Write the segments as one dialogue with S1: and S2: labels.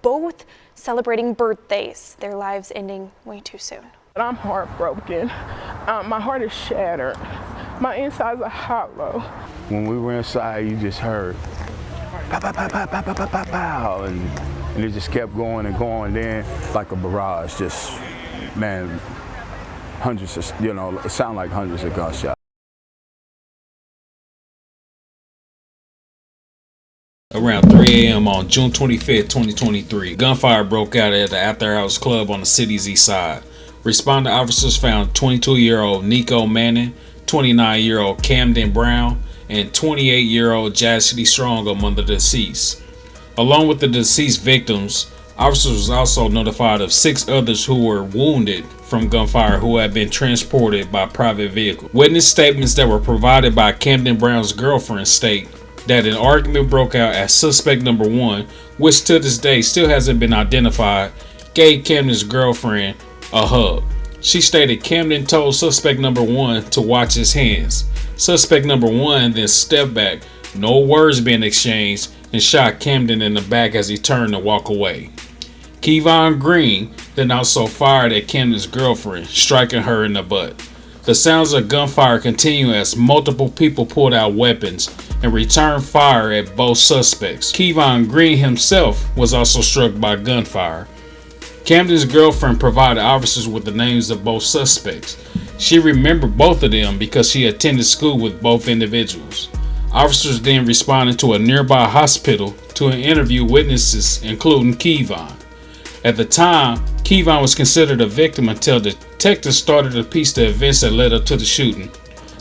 S1: both celebrating birthdays, their lives ending way too soon.
S2: I'm heartbroken. My heart is shattered. My insides are hollow.
S3: When we were inside, you just heard pow, pow, pow, pow, pow, pow, pow, pow, pow, and it just kept going and going. Then, like a barrage, just, man, hundreds of, it sounded like hundreds of gunshots.
S4: Around 3 a.m. on June 25th, 2023, gunfire broke out at the After Hours Club on the city's east side. Responding officers found 22-year-old Nico Manning, 29-year-old Camden Brown, and 28-year-old Chastity Strong among the deceased. Along with the deceased victims, officers also notified of 6 others who were wounded from gunfire who had been transported by private vehicle. Witness statements that were provided by Camden Brown's girlfriend state that an argument broke out at suspect number 1, which to this day still hasn't been identified, gave Camden's girlfriend a hug. She stated Camden told suspect number 1 to watch his hands. Suspect number 1 then stepped back, no words being exchanged, and shot Camden in the back as he turned to walk away. Kevon Green then also fired at Camden's girlfriend, striking her in the butt. The sounds of gunfire continue as multiple people pulled out weapons and returned fire at both suspects. Kevon Green himself was also struck by gunfire. Camden's girlfriend provided officers with the names of both suspects. She remembered both of them because she attended school with both individuals. Officers then responded to a nearby hospital to interview witnesses, including Kevon. At the time, Kevon was considered a victim until detectives started to piece the events that led up to the shooting.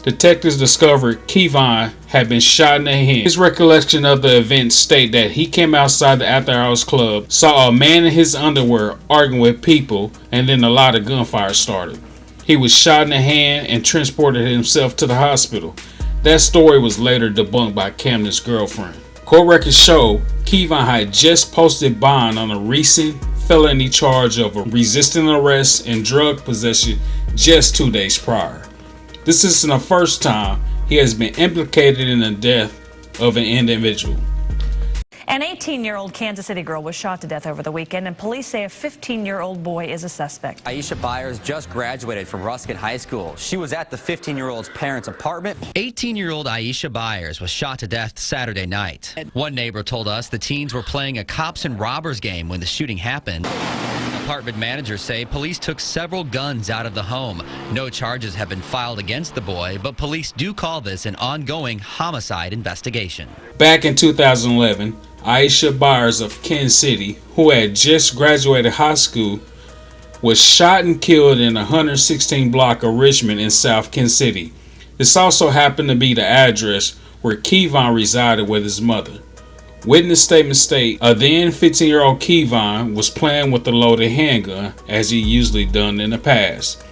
S4: Detectives discovered Kevon had been shot in the head. His recollection of the event state that he came outside the After Hours Club, saw a man in his underwear arguing with people, and then a lot of gunfire started. He was shot in the hand and transported himself to the hospital. That story was later debunked by Camden's girlfriend. Court records show Kevon had just posted bond on a recent felony charge of resisting arrest and drug possession just 2 days prior. This isn't the first time he has been implicated in the death of an individual.
S5: An 18-year-old Kansas City girl was shot to death over the weekend, and police say a 15-year-old boy is a suspect.
S6: Aisha Byers just graduated from Ruskin High School. She was at the 15-year-old's parents' apartment.
S7: 18-year-old Aisha Byers was shot to death Saturday night. One neighbor told us the teens were playing a cops and robbers game when the shooting happened. Apartment managers say police took several guns out of the home. No charges have been filed against the boy, but police do call this an ongoing homicide investigation.
S4: Back in 2011, Aisha Byers of Kansas City, who had just graduated high school, was shot and killed in the 116 block of Richmond in South Kansas City. This also happened to be the address where Kevon resided with his mother. Witness statements state a then 15-year-old Kevon was playing with a loaded handgun, as he usually done in the past.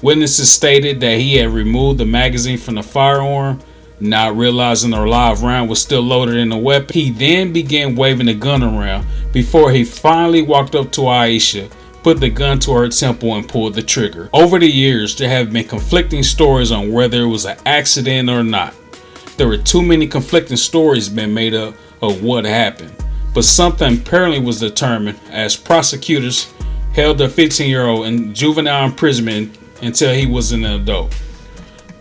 S4: Witnesses stated that he had removed the magazine from the firearm, not realizing the live round was still loaded in the weapon. He then began waving the gun around before he finally walked up to Aisha, put the gun to her temple, and pulled the trigger. Over the years, there have been conflicting stories on whether it was an accident or not. There were too many conflicting stories being made up of what happened, but something apparently was determined as prosecutors held the 15-year-old in juvenile imprisonment until he was an adult.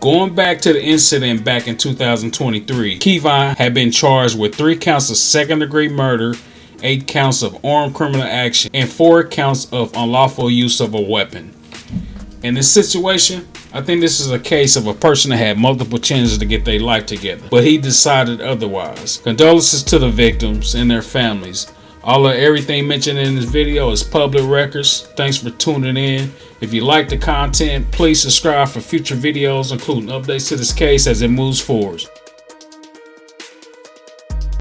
S4: Going back to the incident back in 2023, Kevon had been charged with 3 counts of second-degree murder, 8 counts of armed criminal action, and 4 counts of unlawful use of a weapon. In this situation, I think this is a case of a person that had multiple chances to get their life together, but he decided otherwise. Condolences to the victims and their families. All of everything mentioned in this video is public records. Thanks for tuning in. If you like the content, please subscribe for future videos, including updates to this case as it moves forward.